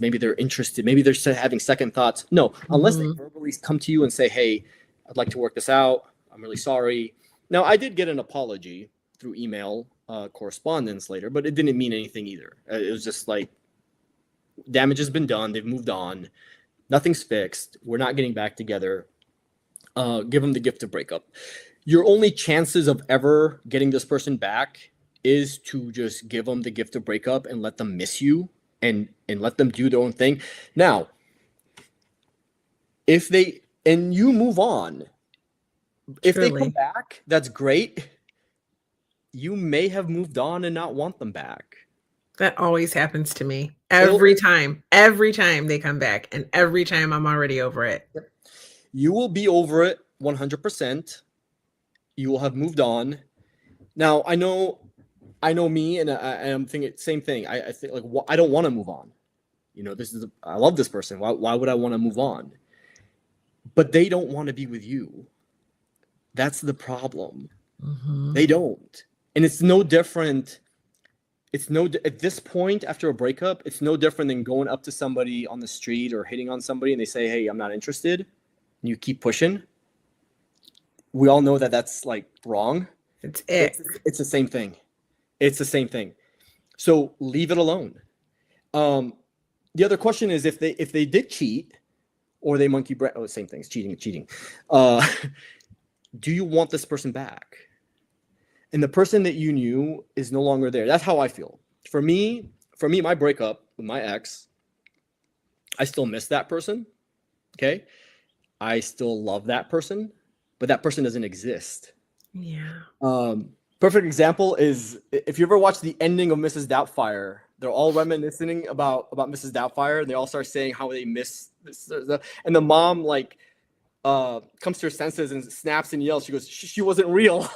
maybe they're interested, maybe they're having second thoughts. No, unless they verbally come to you and say, hey, I'd like to work this out, I'm really sorry. Now, I did get an apology through email correspondence later, but it didn't mean anything either. It was just like, damage has been done, they've moved on, nothing's fixed, we're not getting back together. Give them the gift of breakup. Your only chances of ever getting this person back is to just give them the gift of breakup and let them miss you and let them do their own thing. Now, if they and you move on, if they come back, that's great. You may have moved on and not want them back. That always happens to me every time they come back, and every time I'm already over it. You will be over it 100%. You will have moved on. Now, I know me, and I'm thinking same thing. I think like I don't want to move on. You know, I love this person. Why would I want to move on? But they don't want to be with you. That's the problem. They don't, and it's no different. At this point after a breakup, it's no different than going up to somebody on the street or hitting on somebody, and they say, "Hey, I'm not interested," and you keep pushing. We all know that that's like wrong. It's the same thing. It's the same thing. So leave it alone. The other question is if they did cheat or they monkey bread. Oh, same thing. It's cheating. Do you want this person back? And the person that you knew is no longer there. That's how I feel. For me, my breakup with my ex, I still miss that person. Okay. I still love that person, but that person doesn't exist. Yeah. Perfect example is if you ever watch the ending of Mrs. Doubtfire, they're all reminiscing about Mrs. Doubtfire. They all start saying how they miss this, and the mom like comes to her senses and snaps and yells. She goes, she wasn't real.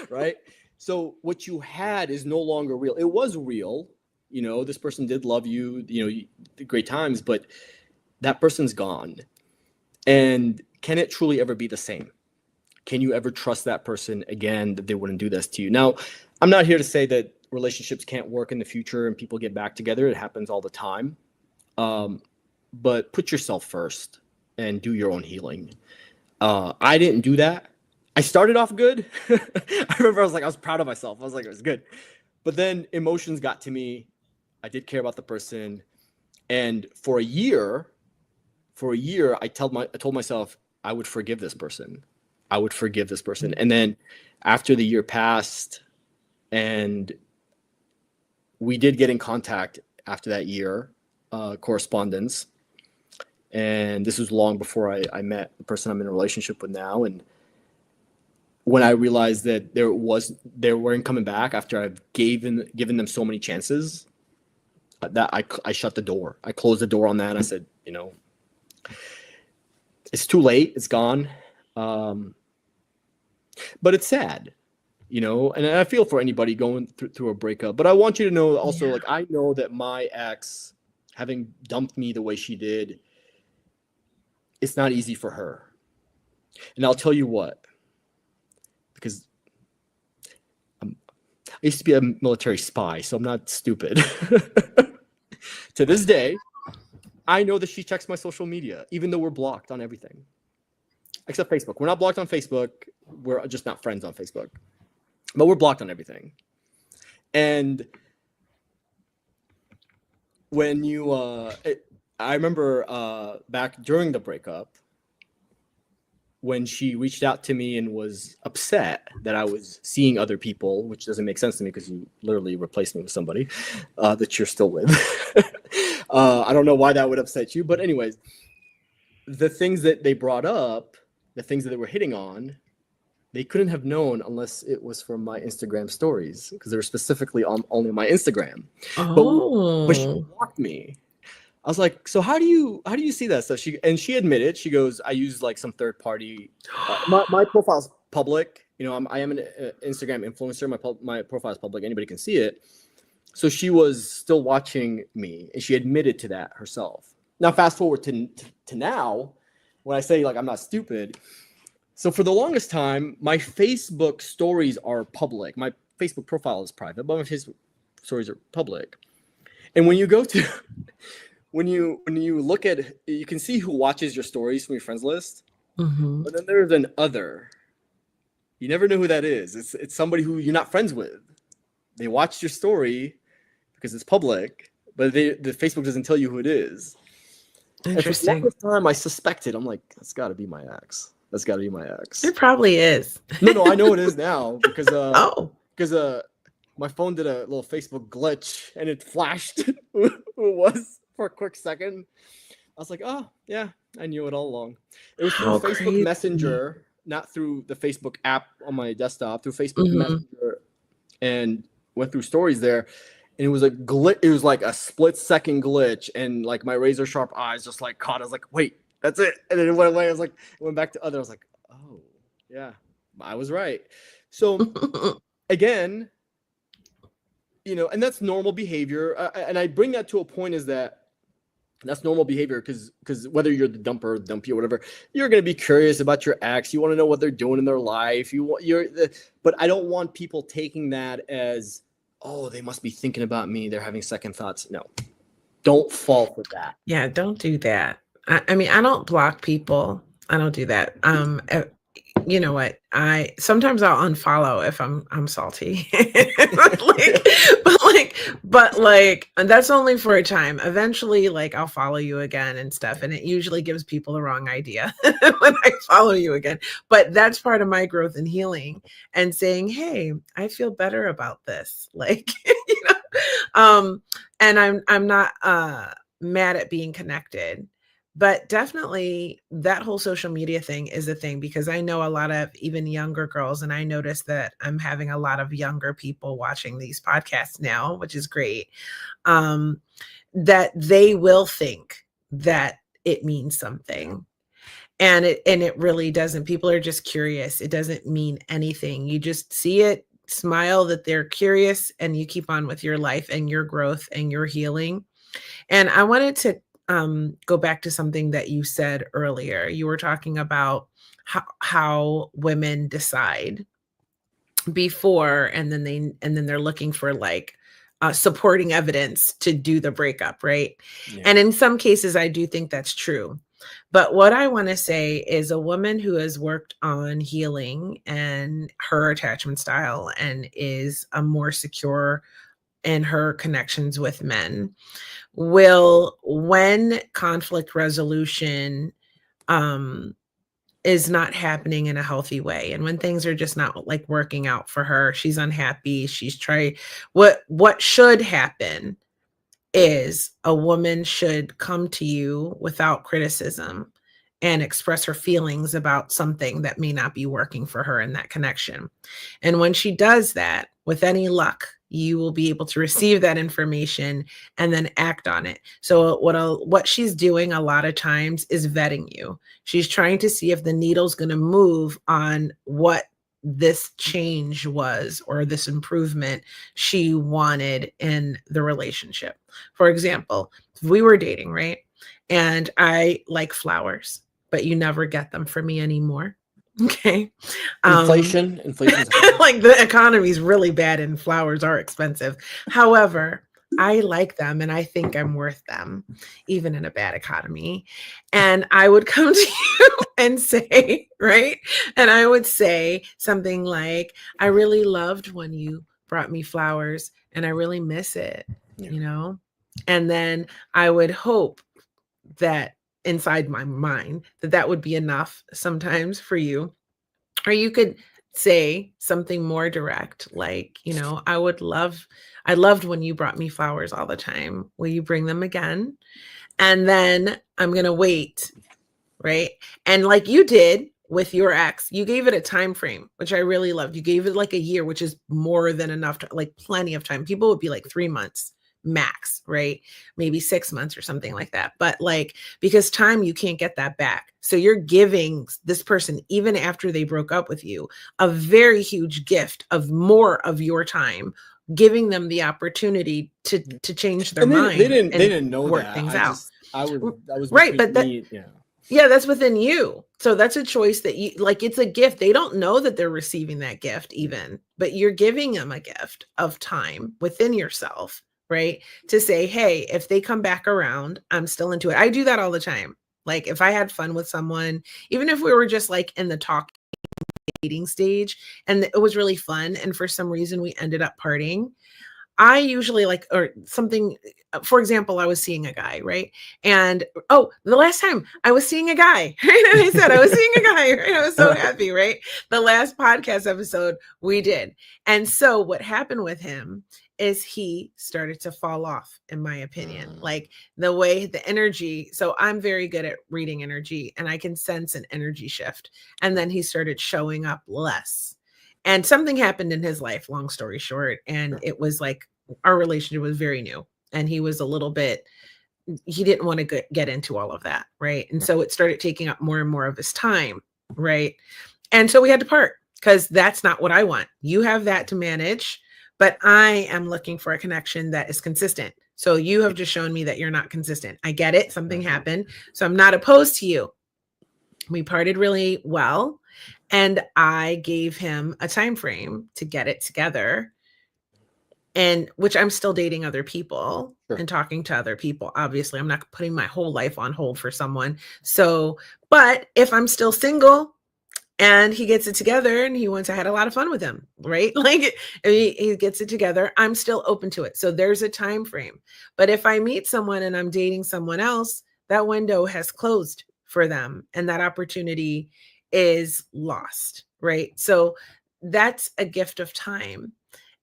Right? So what you had is no longer real. It was real. You know, this person did love you, you know, great times, but that person's gone. And can it truly ever be the same? Can you ever trust that person again that they wouldn't do this to you? Now, I'm not here to say that relationships can't work in the future and people get back together. It happens all the time. But put yourself first and do your own healing. I didn't do that. I started off good. I remember I was proud of myself. I was like, it was good. But then emotions got to me. I did care about the person. And for a year, I told myself I would forgive this person. And then after the year passed and we did get in contact after that year, correspondence. And this was long before I met the person I'm in a relationship with now. And when I realized that they weren't coming back after I've given them so many chances, that I shut the door. I closed the door on that. I said, you know, it's too late. It's gone. But it's sad, you know, and I feel for anybody going through a breakup. But I want you to know also, like, I know that my ex, having dumped me the way she did, it's not easy for her. And I'll tell you what, because I used to be a military spy, so I'm not stupid. To this day, I know that she checks my social media, even though we're blocked on everything. Except Facebook. We're not blocked on Facebook. We're just not friends on Facebook. But we're blocked on everything. And when you... I remember back during the breakup, when she reached out to me and was upset that I was seeing other people, which doesn't make sense to me because you literally replaced me with somebody that you're still with. I don't know why that would upset you. But anyways, the things that they brought up, the things that they were hitting on, they couldn't have known unless it was from my Instagram stories, because they were specifically on only my Instagram. But she blocked me. I was like, so how do you see that stuff? She admitted, she goes, I use like some third party. My profile's public. You know, I am an Instagram influencer. My profile is public. Anybody can see it. So she was still watching me, and she admitted to that herself. Now, fast forward to now, when I say like I'm not stupid. So for the longest time, my Facebook stories are public. My Facebook profile is private, but my Facebook stories are public. And when you go to when you look at, you can see who watches your stories from your friends list, Mm-hmm. but then there's an other. You never know who that is. It's somebody who you're not friends with. They watched your story because it's public, but the Facebook doesn't tell you who it is. And for the Interesting. longest time, I suspected. I'm like, that's got to be my ex. That's got to be my ex. It probably is. No, I know it is now because Oh, my phone did a little Facebook glitch and it flashed who it was for a quick second. I was like, oh yeah, I knew it all along. It was through how Facebook crazy. Messenger, not through the Facebook app on my desktop, through Facebook Mhm. Messenger, and went through stories there. And it was a glitch. It was like a split-second glitch, and like my razor sharp eyes just like caught. I was like, wait, that's it. And then it went away. I was like, it went back to other. I was like, oh yeah, I was right. So again, and that's normal behavior. And I bring that to a point is that that's normal behavior because whether you're the dumper or the dumpy or whatever, you're going to be curious about your ex. You want to know what they're doing in their life. But I don't want people taking that as, oh, they must be thinking about me. They're having second thoughts. No, don't fall for that. Yeah, don't do that. I mean, I don't block people. I don't do that. You know what? Sometimes I'll unfollow if I'm salty. but and that's only for a time. Eventually, like I'll follow you again and stuff, and it usually gives people the wrong idea when I follow you again. But that's part of my growth and healing, and saying, "Hey, I feel better about this." And I'm not mad at being connected. But definitely that whole social media thing is a thing because I know a lot of even younger girls, and I notice that I'm having a lot of younger people watching these podcasts now, which is great, that they will think that it means something. And it really doesn't. People are just curious. It doesn't mean anything. You just see it, smile that they're curious, and you keep on with your life and your growth and your healing. And I wanted to go back to something that you said earlier. You were talking about how women decide before, and then they're looking for like supporting evidence to do the breakup, right? Yeah. And in some cases, I do think that's true. But what I want to say is a woman who has worked on healing and her attachment style and is a more secure in her connections with men will, when conflict resolution is not happening in a healthy way, and when things are just not like working out for her, she's unhappy, she's trying, what should happen is a woman should come to you without criticism and express her feelings about something that may not be working for her in that connection. And when she does that, with any luck, you will be able to receive that information and then act on it. So what she's doing a lot of times is vetting you. She's trying to see if the needle's going to move on what this change was or this improvement she wanted in the relationship. For example, if we were dating, right? And I like flowers, but you never get them for me anymore. Okay. Inflation. Like the economy is really bad and flowers are expensive. However, I like them and I think I'm worth them, even in a bad economy. And I would come to you and say, right? And I would say something like, I really loved when you brought me flowers and I really miss it, And then I would hope that inside my mind that would be enough sometimes for you. Or you could say something more direct, like, I loved when you brought me flowers all the time. Will you bring them again? And then I'm going to wait, right? And like you did with your ex, you gave it a time frame, which I really loved. You gave it like a year, which is more than enough, like plenty of time. People would be like 3 months max, right? Maybe 6 months or something like that. But like, because time, you can't get that back. So you're giving this person, even after they broke up with you, a very huge gift of more of your time, giving them the opportunity to change their mind. They didn't know work that. things out. I was right, but yeah, that's within you. So that's a choice that you like. It's a gift. They don't know that they're receiving that gift even, but you're giving them a gift of time within yourself right? To say, hey, if they come back around, I'm still into it. I do that all the time. Like if I had fun with someone, even if we were just like in the talk dating stage and it was really fun, and for some reason we ended up partying, I usually like, or something, for example, I was seeing a guy, right? And oh, the last time I was seeing a guy, right? And I said I was seeing a guy, right? I was so happy, right? The last podcast episode we did. And so what happened with him is he started to fall off, in my opinion. Like the way the energy, so I'm very good at reading energy and I can sense an energy shift. And then he started showing up less. And something happened in his life, long story short. And it was like our relationship was very new. And he was a little bit, he didn't want to get into all of that. Right. And so it started taking up more and more of his time. Right. And so we had to part because that's not what I want. You have that to manage, but I am looking for a connection that is consistent. So you have just shown me that you're not consistent. I get it. Something happened. So I'm not opposed to you. We parted really well. And I gave him a time frame to get it together, and which I'm still dating other people and talking to other people. Obviously, I'm not putting my whole life on hold for someone. So, but if I'm still single and he gets it together and I had a lot of fun with him, right? Like he gets it together, I'm still open to it. So there's a time frame. But if I meet someone and I'm dating someone else, that window has closed for them and that opportunity is lost, right? So that's a gift of time.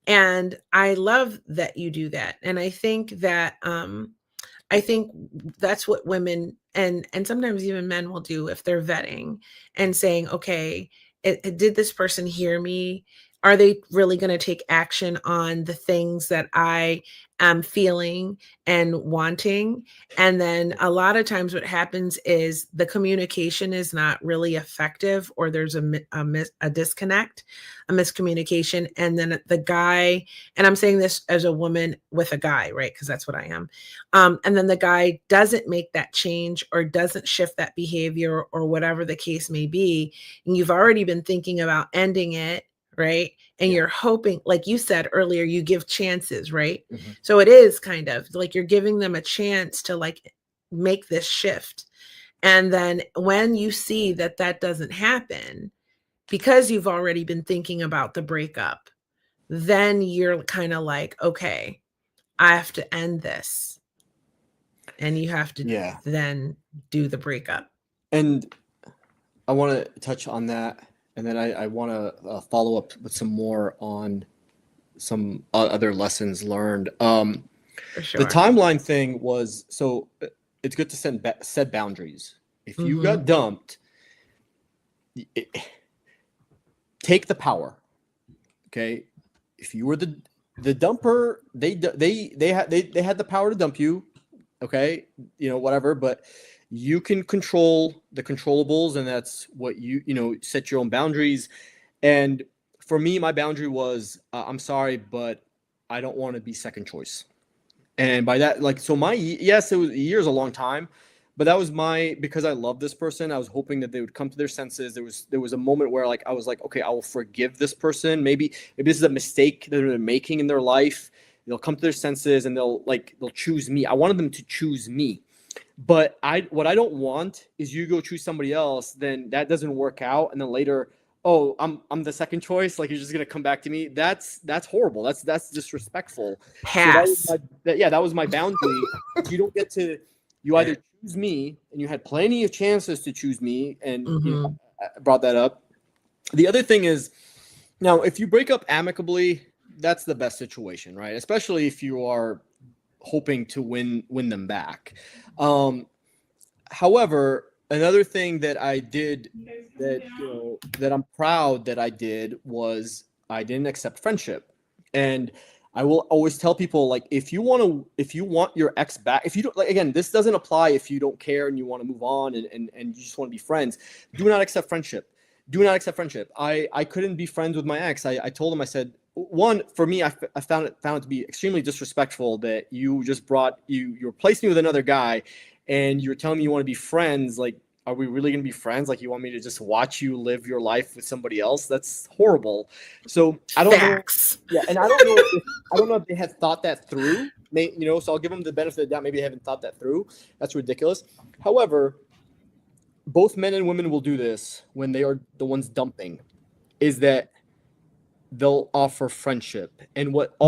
And I love that you do that. And I think that I think that's what women and sometimes even men will do if they're vetting and saying, okay, did this person hear me? Are they really going to take action on the things that I am feeling and wanting? And then a lot of times what happens is the communication is not really effective, or there's a disconnect, a miscommunication. And then the guy, and I'm saying this as a woman with a guy, right? Because that's what I am. And then the guy doesn't make that change or doesn't shift that behavior or whatever the case may be. And you've already been thinking about ending it, right? And you're hoping, like you said earlier, you give chances, right? Mm-hmm. So it is kind of like you're giving them a chance to like make this shift. And then when you see that that doesn't happen, because you've already been thinking about the breakup, then you're kind of like, okay, I have to end this. And you have to then do the breakup. And I want to touch on that. And then I want to follow up with some more on some other lessons learned. For sure. The timeline thing was, so it's good to set boundaries. If you got dumped, take the power. Okay. If you were the dumper, they had the power to dump you. Okay. You know, whatever, but you can control the controllables, and that's what set your own boundaries. And for me, my boundary was, I'm sorry, but I don't want to be second choice. And by that, like, so yes, it was, a year is a long time, but that was because I love this person. I was hoping that they would come to their senses. There was a moment where like, I was like, okay, I will forgive this person. Maybe this is a mistake that they're making in their life. They'll come to their senses and they'll choose me. I wanted them to choose me. But what I don't want is you go choose somebody else, then that doesn't work out, and then later, oh, I'm the second choice, like you're just gonna come back to me. That's horrible. That's disrespectful. Pass. So that was my boundary. You don't get to. You either choose me, and you had plenty of chances to choose me, and I brought that up. The other thing is, now if you break up amicably, that's the best situation, right? Especially if you are hoping to win them back. However, another thing that I did that I'm proud that I did was I didn't accept friendship. And I will always tell people, like, if you want your ex back, if you don't, like, again, this doesn't apply if you don't care and you want to move on and you just want to be friends. Do not accept friendship. Do not accept friendship. I couldn't be friends with my ex. I told him, I said, one, for me, I found it to be extremely disrespectful that you just you replaced me with another guy, and you're telling me you want to be friends. Like, are we really going to be friends? Like, you want me to just watch you live your life with somebody else? That's horrible. So I don't know. Yeah, and I don't know if they had thought that through. So I'll give them the benefit of the doubt. Maybe they haven't thought that through. That's ridiculous. However, both men and women will do this when they are the ones dumping, is that they'll offer friendship. And what all